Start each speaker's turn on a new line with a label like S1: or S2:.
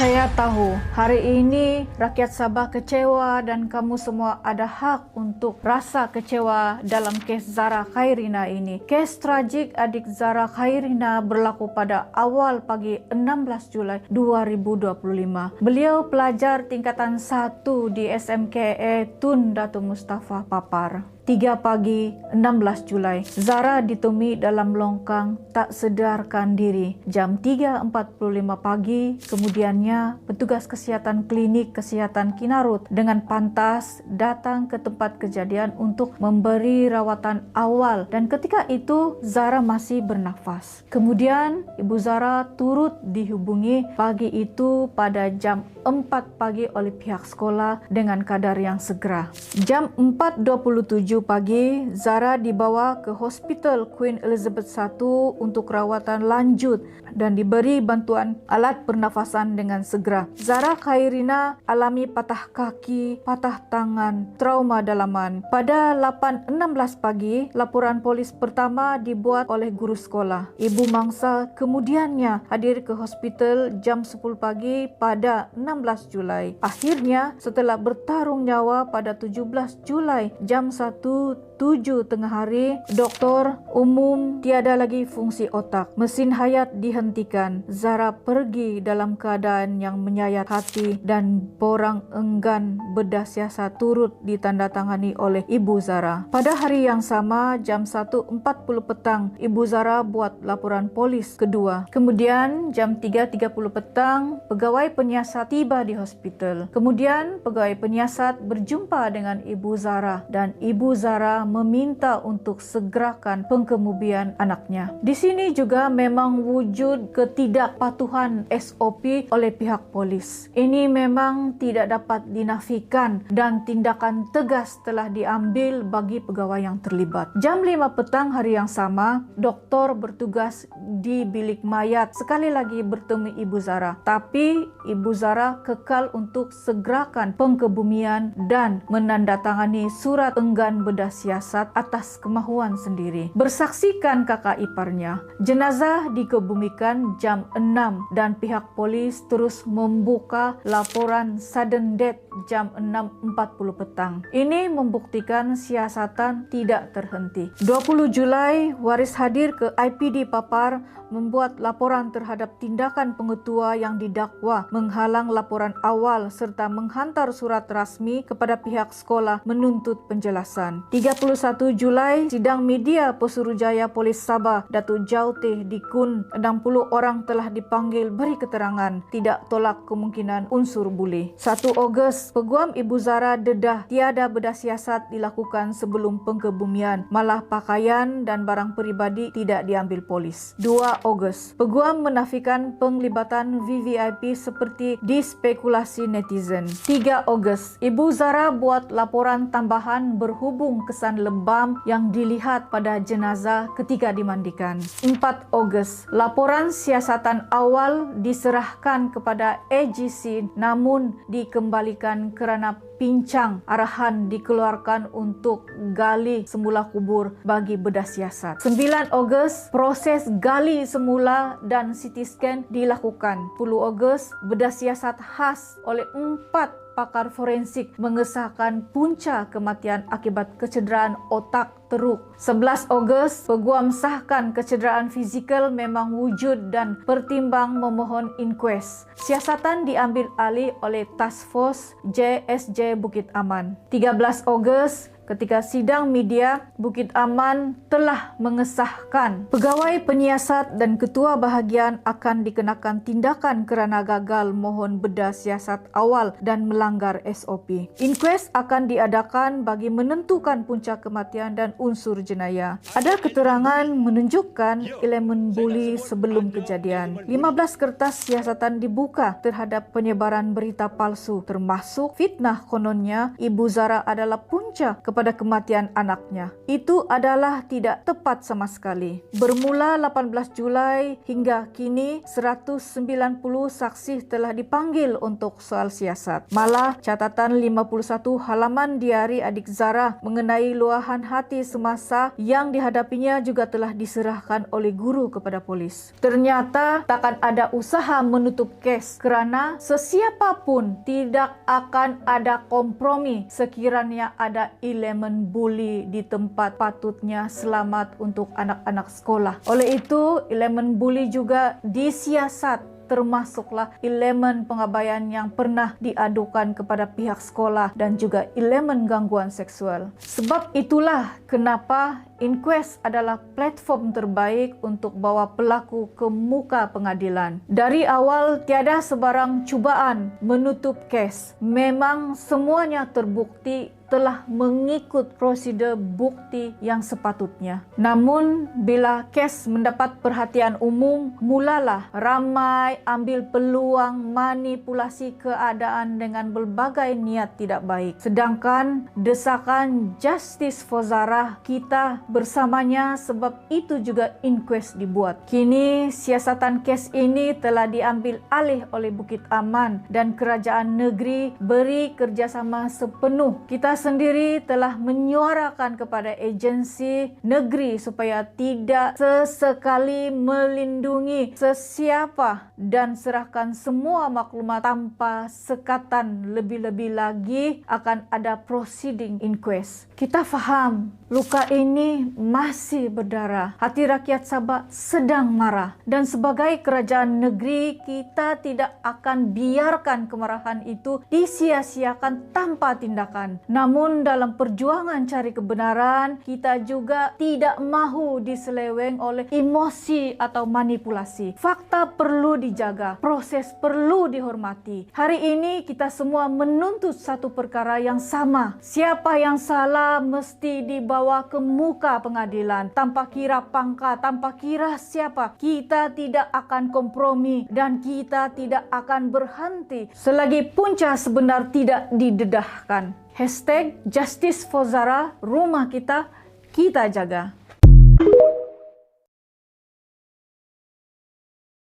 S1: Saya tahu hari ini rakyat Sabah kecewa dan kamu semua ada hak untuk rasa kecewa dalam kes Zara Khairina ini. Kes tragik adik Zara Khairina berlaku pada awal pagi 16 Julai 2025. Beliau pelajar tingkatan 1 di SMKE Tun Dato' Mustafa Papar. 3 pagi 16 Julai, Zara ditemui dalam longkang tak sedarkan diri. Jam 3.45 pagi, kemudiannya petugas kesehatan klinik kesehatan Kinarut dengan pantas datang ke tempat kejadian untuk memberi rawatan awal, dan ketika itu Zara masih bernafas. Kemudian Ibu Zara turut dihubungi pagi itu pada jam 4 pagi oleh pihak sekolah dengan kadar yang segera. Jam 4.27 pagi, Zara dibawa ke Hospital Queen Elizabeth I untuk rawatan lanjut dan diberi bantuan alat pernafasan dengan segera. Zara Khairina alami patah kaki, patah tangan, trauma dalaman. Pada 8.16 pagi, laporan polis pertama dibuat oleh guru sekolah. Ibu mangsa kemudiannya hadir ke hospital jam 10 pagi pada 16 Julai. Akhirnya, setelah bertarung nyawa pada 17 Julai jam 1.07 tengah hari, doktor umum tiada lagi fungsi otak. Mesin hayat dihentikan. Zara pergi dalam keadaan yang menyayat hati dan borang enggan bedah siasat turut ditandatangani oleh Ibu Zara. Pada hari yang sama, jam 1.40 petang, Ibu Zara buat laporan polis kedua. Kemudian jam 3.30 petang, pegawai penyiasat tiba di hospital. Kemudian pegawai penyiasat berjumpa dengan Ibu Zara dan Ibu Zara meminta untuk segerakan pengkemudian anaknya. Di sini juga memang wujud ketidakpatuhan SOP oleh pihak polis. Ini memang tidak dapat dinafikan dan tindakan tegas telah diambil bagi pegawai yang terlibat. Jam 5 petang hari yang sama, doktor bertugas di bilik mayat sekali lagi bertemu Ibu Zara. Tapi Ibu Zara kekal untuk segerakan pengkebumian dan menandatangani surat enggan bedah siasat atas kemahuan sendiri. Bersaksikan kakak iparnya, jenazah dikebumikan jam 6 dan pihak polis terus membuka laporan sudden death jam 6.40 petang. Ini membuktikan siasatan tidak terhenti. 20 Julai, waris hadir ke IPD Papar membuat laporan terhadap tindakan pengetua yang didakwa menghalang laporan awal serta menghantar surat rasmi kepada pihak sekolah menuntut penjelasan. 31 Julai, sidang media Pesuruhjaya Polis Sabah Datuk Jauteh di Kun, 60 orang telah dipanggil beri keterangan, tidak tolak kemungkinan unsur buli. 1 Ogos, peguam Ibu Zara dedah tiada bedah siasat dilakukan sebelum pengkebumian, malah pakaian dan barang peribadi tidak diambil polis. 2 Ogos, peguam menafikan penglibatan VVIP seperti dispekulasi netizen. 3 Ogos, Ibu Zara buat laporan tambahan berhubung kesan lebam yang dilihat pada jenazah ketika dimandikan. 4 Ogos, laporan siasatan awal diserahkan kepada AGC namun dikembalikan kerana pincang. Arahan dikeluarkan untuk gali semula kubur bagi bedah siasat. 9 Ogos, proses gali semula dan CT scan dilakukan. 10 Ogos, bedah siasat khas oleh 4 pakar forensik mengesahkan punca kematian akibat kecederaan otak teruk. 11 Ogos, peguam sahkan kecederaan fizikal memang wujud dan pertimbang memohon inquest. Siasatan diambil alih oleh Task Force JSJ Bukit Aman. 13 Ogos, ketika sidang media, Bukit Aman telah mengesahkan pegawai penyiasat dan ketua bahagian akan dikenakan tindakan kerana gagal mohon bedah siasat awal dan melanggar SOP. Inquest akan diadakan bagi menentukan punca kematian dan unsur jenayah. Ada keterangan menunjukkan elemen buli sebelum kejadian. 15 kertas siasatan dibuka terhadap penyebaran berita palsu, termasuk fitnah kononnya Ibu Zara adalah punca kepada kematian anaknya. Itu adalah tidak tepat sama sekali. Bermula 18 Julai hingga kini 190 saksi telah dipanggil untuk soal siasat. Malah catatan 51 halaman diari adik Zara mengenai luahan hati semasa yang dihadapinya juga telah diserahkan oleh guru kepada polis. Ternyata takkan ada usaha menutup kes kerana sesiapapun tidak akan ada kompromi sekiranya ada elemen bully di tempat patutnya selamat untuk anak-anak sekolah. Oleh itu, elemen bully juga disiasat, termasuklah elemen pengabaian yang pernah diadukan kepada pihak sekolah dan juga elemen gangguan seksual. Sebab itulah kenapa inquest adalah platform terbaik untuk bawa pelaku ke muka pengadilan. Dari awal tiada sebarang cubaan menutup kes. Memang semuanya terbukti telah mengikut prosedur bukti yang sepatutnya. Namun, bila kes mendapat perhatian umum, mulalah ramai ambil peluang manipulasi keadaan dengan berbagai niat tidak baik. Sedangkan desakan Justice for Zarah kita bersamanya, sebab itu juga inquest dibuat. Kini, siasatan kes ini telah diambil alih oleh Bukit Aman dan kerajaan negeri beri kerjasama sepenuh. Kita sendiri telah menyuarakan kepada agensi negeri supaya tidak sesekali melindungi sesiapa dan serahkan semua maklumat tanpa sekatan. Lebih-lebih lagi akan ada proceeding inquest. Kita faham luka ini masih berdarah. Hati rakyat Sabah sedang marah, dan sebagai kerajaan negeri kita tidak akan biarkan kemarahan itu disia-siakan tanpa tindakan. Namun dalam perjuangan cari kebenaran, kita juga tidak mahu diseleweng oleh emosi atau manipulasi. Fakta perlu dijaga, proses perlu dihormati. Hari ini kita semua menuntut satu perkara yang sama. Siapa yang salah mesti dibawa ke muka pengadilan, tanpa kira pangkat, tanpa kira siapa. Kita tidak akan kompromi dan kita tidak akan berhenti selagi punca sebenar tidak didedahkan. #Justice for Zarah, rumah kita, kita jaga.